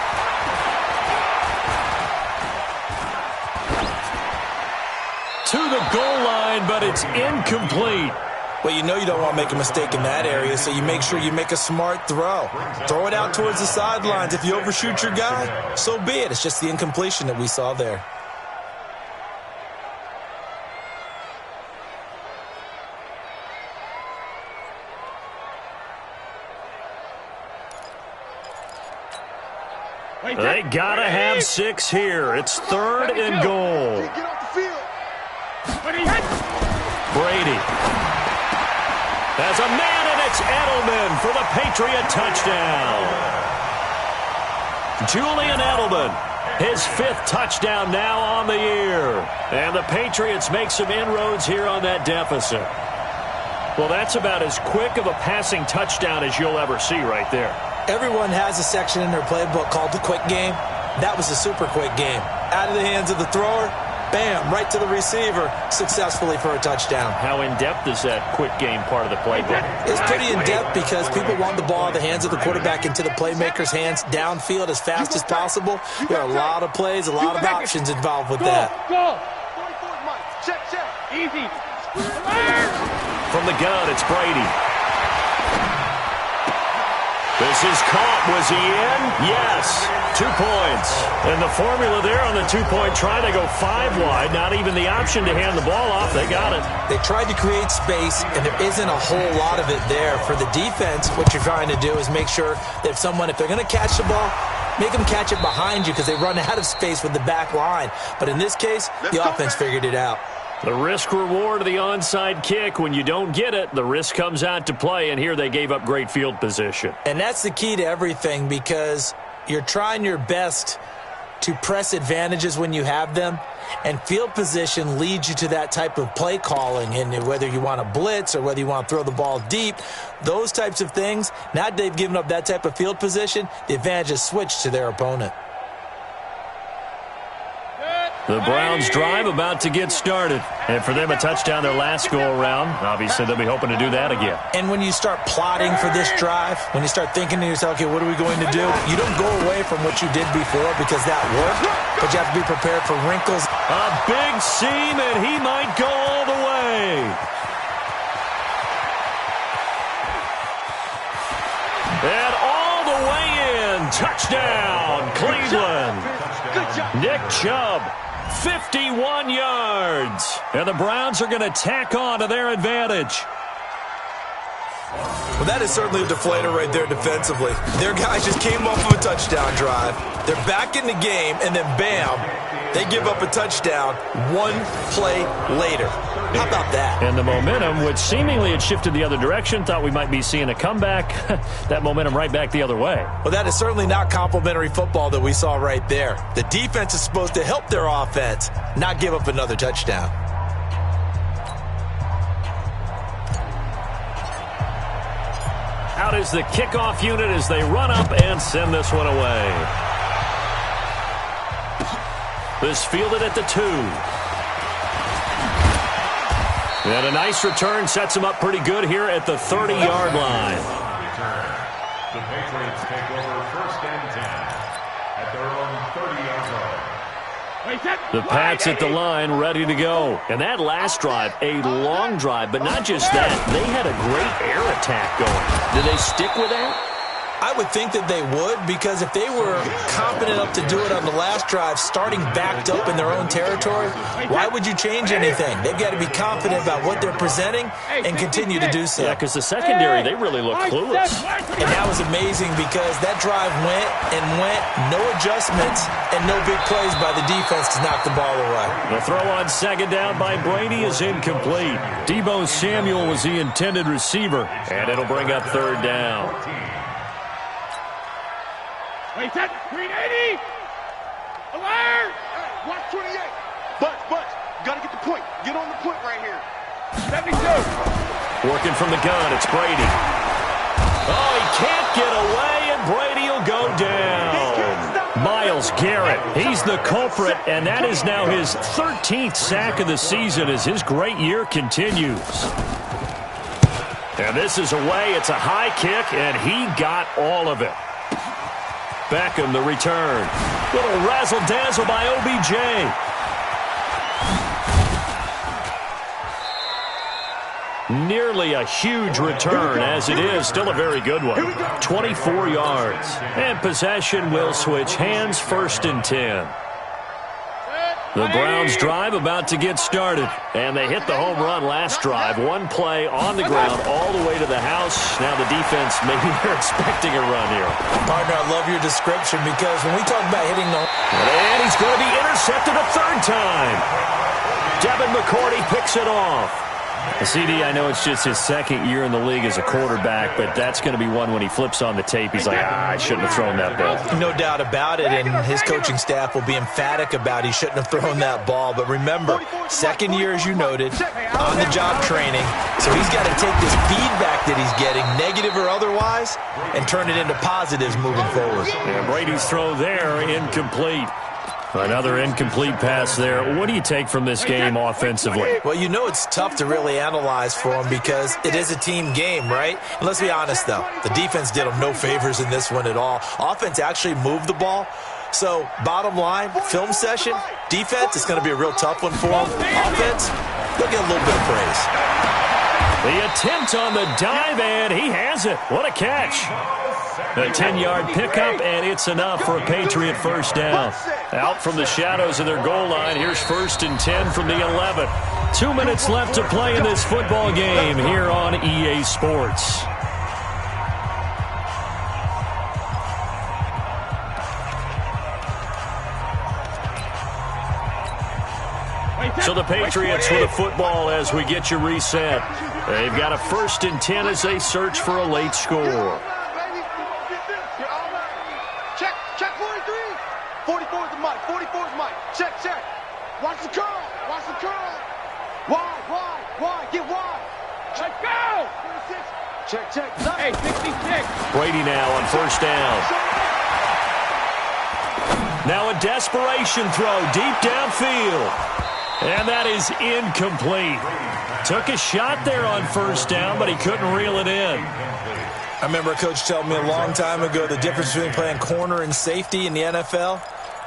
the goal line, but it's incomplete. Well, you know you don't want to make a mistake in that area, so you make sure you make a smart throw. Throw it out towards the sidelines. If you overshoot your guy, so be it. It's just the incompletion that we saw there. They gotta have 6 here. It's 3rd and goal. Brady has a man, and it's Edelman for the Patriot touchdown. Julian Edelman, his 5th touchdown now on the year. And the Patriots make some inroads here on that deficit. Well, that's about as quick of a passing touchdown as you'll ever see right there. Everyone has a section in their playbook called the quick game. That was a super quick game. Out of the hands of the thrower, bam, right to the receiver, successfully for a touchdown. How in-depth is that quick game part of the playbook? It's pretty in-depth because people want the ball in the hands of the quarterback into the playmaker's hands downfield as fast as possible. There are a lot of plays, a lot of options involved with that. Go! Check. Easy. From the gun, it's Brady. This is caught. Was he in? Yes. 2 points. And the formula there on the 2-point try, they go 5 wide. Not even the option to hand the ball off. They got it. They tried to create space, and there isn't a whole lot of it there. For the defense, what you're trying to do is make sure that if they're going to catch the ball, make them catch it behind you because they run out of space with the back line. But in this case, the offense figured it out. The risk-reward of the onside kick, when you don't get it, the risk comes out to play, and here they gave up great field position. And that's the key to everything because you're trying your best to press advantages when you have them, and field position leads you to that type of play calling, and whether you want to blitz or whether you want to throw the ball deep, those types of things, now that they've given up that type of field position, the advantage is switched to their opponent. The Browns drive about to get started. And for them, a touchdown their last go-around. Obviously, they'll be hoping to do that again. And when you start plotting for this drive, when you start thinking to yourself, okay, what are we going to do? You don't go away from what you did before because that worked, but you have to be prepared for wrinkles. A big seam, and he might go all the way. And all the way in. Touchdown, Cleveland. Nick Chubb. 51 yards. And the Browns are going to tack on to their advantage. Well, that is certainly a deflator right there defensively. Their guys just came off of a touchdown drive. They're back in the game, and then bam, they give up a touchdown 1 play later. How about that? And the momentum, which seemingly had shifted the other direction, thought we might be seeing a comeback. That momentum right back the other way. Well, that is certainly not complimentary football that we saw right there. The defense is supposed to help their offense, not give up another touchdown. Out is the kickoff unit as they run up and send this one away. This fielded at the 2. And a nice return sets them up pretty good here at the 30-yard line. The Patriots take over 1st and 10 at their own 30-yard line. The Pats at the line, ready to go. And that last drive, a long drive, but not just that. They had a great air attack going. Do they stick with that? I would think that they would, because if they were confident enough to do it on the last drive, starting backed up in their own territory, why would you change anything? They've got to be confident about what they're presenting and continue to do so. Yeah, because the secondary, they really look clueless. And that was amazing because that drive went and went, no adjustments, and no big plays by the defense to knock the ball away. The throw on 2nd down by Brady is incomplete. Deebo Samuel was the intended receiver, and it'll bring up 3rd down. Wait, that 380! Alert! Watch 28. But, gotta get the point. Get on the point right here. 72. Working from the gun, it's Brady. Oh, he can't get away, and Brady will go down. Myles Garrett, he's the culprit, and that is now his 13th sack of the season as his great year continues. And this is away. It's a high kick, and he got all of it. Beckham, the return. Little razzle-dazzle by OBJ. Nearly a huge return. As it is, still a very good one. 24 yards. And possession will switch hands, 1st and 10. The Browns drive about to get started. And they hit the home run last drive. One play on the ground all the way to the house. Now the defense, maybe they're expecting a run here. Partner, I love your description because when we talk about hitting the... And he's going to be intercepted a 3rd time. Devin McCourty picks it off. CD, I know it's just his 2nd year in the league as a quarterback, but that's going to be one when he flips on the tape. He's like, I shouldn't have thrown that ball. No doubt about it, and his coaching staff will be emphatic about he shouldn't have thrown that ball. But remember, 2nd year, as you noted, on-the-job training. So he's got to take this feedback that he's getting, negative or otherwise, and turn it into positives moving forward. And Brady's throw there, incomplete. Another incomplete pass there. What do you take from this game offensively? Well, you know it's tough to really analyze for them because it is a team game, right? And let's be honest, though. The defense did them no favors in this one at all. Offense actually moved the ball. So, bottom line, film session, defense, it's going to be a real tough one for them. Offense, they'll get a little bit of praise. The attempt on the dive, and he has it. What a catch. A 10-yard pickup, and it's enough for a Patriot 1st down. Out from the shadows of their goal line, here's 1st and 10 from the 11. 2 minutes left to play in this football game here on EA Sports. So the Patriots with a football as we get you reset. They've got a 1st and 10 as they search for a late score. Check 43. 44 is the mic. 44 is Mike. Check. Watch the curl. Wide. Get wide. Let's go. 46. Check. Hey, 66. Brady now on 1st down. Now a desperation throw deep downfield. And that is incomplete. Took a shot there on 1st down, but he couldn't reel it in. I remember a coach telling me a long time ago the difference between playing corner and safety in the NFL.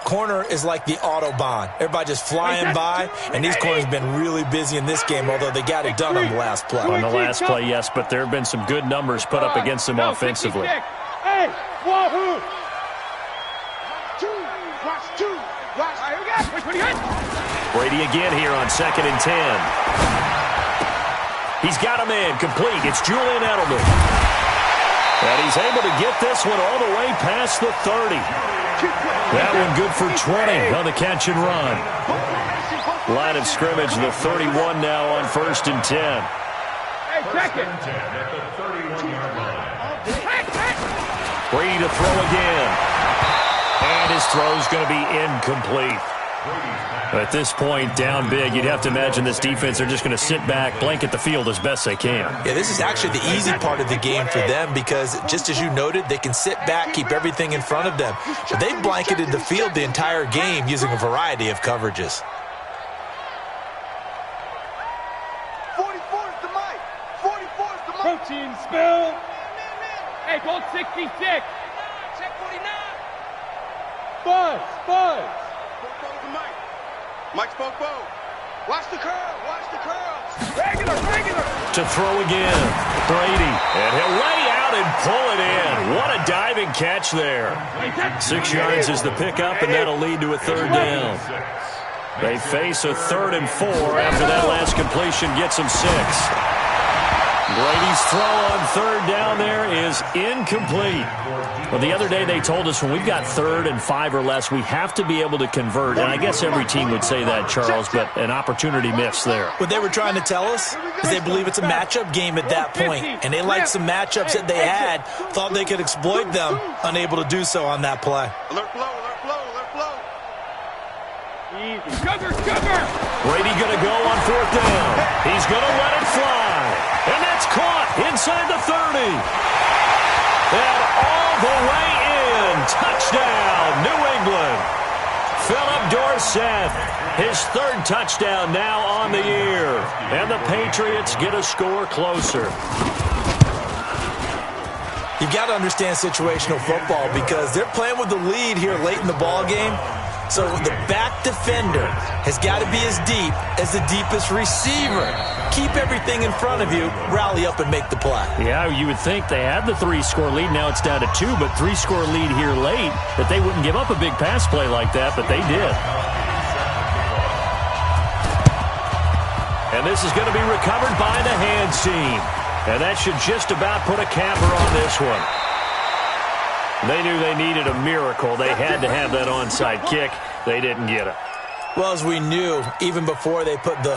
Corner is like the Autobahn. Everybody just flying by, and these corners have been really busy in this game, although they got it done on the last play. On the last play, yes, but there have been some good numbers put up against them offensively. Hey, wahoo! Two. Brady again here on 2nd and 10. He's got a man complete. It's Julian Edelman. And he's able to get this one all the way past the 30. That one good for 20 on the catch and run. Line of scrimmage, the 31 now on 1st and 10. Hey, check it. Brady to throw again. And his throw's going to be incomplete. At this point, down big, you'd have to imagine this defense are just going to sit back, blanket the field as best they can. Yeah, this is actually the easy part of the game for them because, just as you noted, they can sit back, keep everything in front of them. But they've blanketed the field the entire game using a variety of coverages. 44 is the mic. 44 is the mic. Protein spill. Hey, gold 66. Check 49. Buzz. Spoke the mic. Mike spoke both. Watch the curl. Regular. To throw again, Brady. And he'll lay out and pull it in. What a diving catch there. 6 yards is the pickup, and that'll lead to a 3rd down. They face a 3rd and 4 after that last completion gets them 6. Brady's throw on 3rd down there is incomplete. Well, the other day they told us when we've got 3rd and 5 or less, we have to be able to convert. And I guess every team would say that, Charles, but an opportunity missed there. What they were trying to tell us is they believe it's a matchup game at that point. And they liked some matchups that they had, thought they could exploit them, unable to do so on that play. Alert flow. Easy. Sugar. Brady going to go on 4th down. He's going to let it fly. And that's caught inside the 30. And all the way in. Touchdown, New England. Philip Dorsett, his 3rd touchdown now on the year. And the Patriots get a score closer. You've got to understand situational football because they're playing with the lead here late in the ball game. So the back defender has got to be as deep as the deepest receiver. Keep everything in front of you, rally up and make the play. Yeah, you would think they had the 3-score lead. Now it's down to 2, but 3-score lead here late, that they wouldn't give up a big pass play like that, but they did. And this is going to be recovered by the hands team. And that should just about put a capper on this one. They knew they needed a miracle. They had to have that onside kick. They didn't get it. Well, as we knew, even before they put the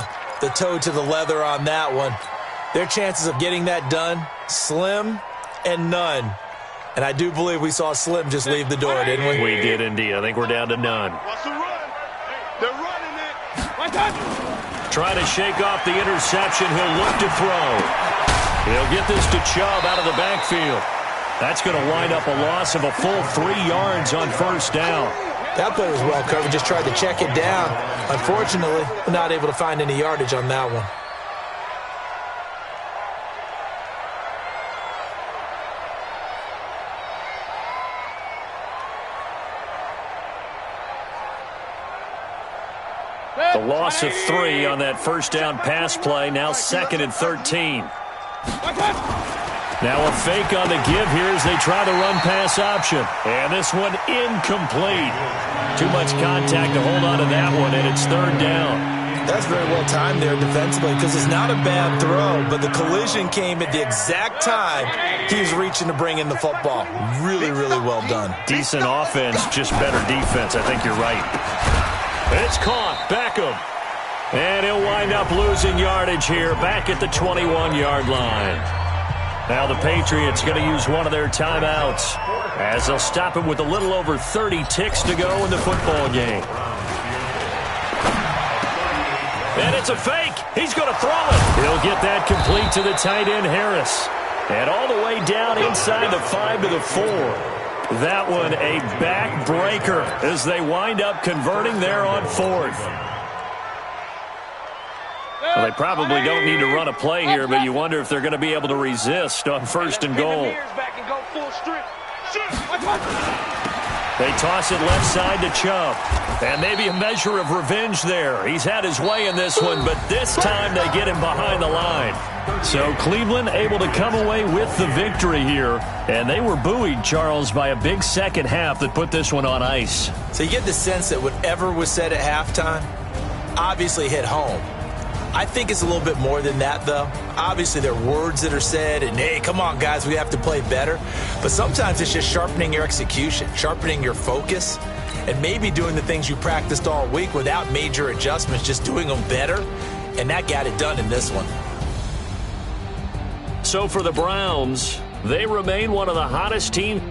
toe to the leather on that one, their chances of getting that done, slim and none. And I do believe we saw Slim just leave the door, didn't we? We did indeed. I think we're down to none. What's the run? They're running it. Trying to shake off the interception. He'll look to throw. He'll get this to Chubb out of the backfield. That's going to wind up a loss of a full 3 yards on first down. That play was well covered. Just tried to check it down. Unfortunately, we're not able to find any yardage on that one. The loss of 3 on that first down pass play. Now 2nd and 13. Now a fake on the give here as they try the run-pass option. And this one incomplete. Too much contact to hold on to that one, and it's 3rd down. That's very well timed there defensively because it's not a bad throw, but the collision came at the exact time he was reaching to bring in the football. Really, really well done. Decent offense, just better defense. I think you're right. It's caught. Beckham. And he'll wind up losing yardage here back at the 21-yard line. Now the Patriots going to use one of their timeouts as they'll stop it with a little over 30 ticks to go in the football game. And it's a fake. He's going to throw it. He'll get that complete to the tight end, Harris. And all the way down inside the 5 to the 4. That one a backbreaker as they wind up converting there on 4th. Well, they probably don't need to run a play here, but you wonder if they're going to be able to resist on 1st and goal. They toss it left side to Chubb. And maybe a measure of revenge there. He's had his way in this one, but this time they get him behind the line. So Cleveland able to come away with the victory here. And they were buoyed, Charles, by a big second half that put this one on ice. So you get the sense that whatever was said at halftime obviously hit home. I think it's a little bit more than that, though. Obviously, there are words that are said, and, hey, come on, guys, we have to play better. But sometimes it's just sharpening your execution, sharpening your focus, and maybe doing the things you practiced all week without major adjustments, just doing them better, and that got it done in this one. So for the Browns, they remain one of the hottest teams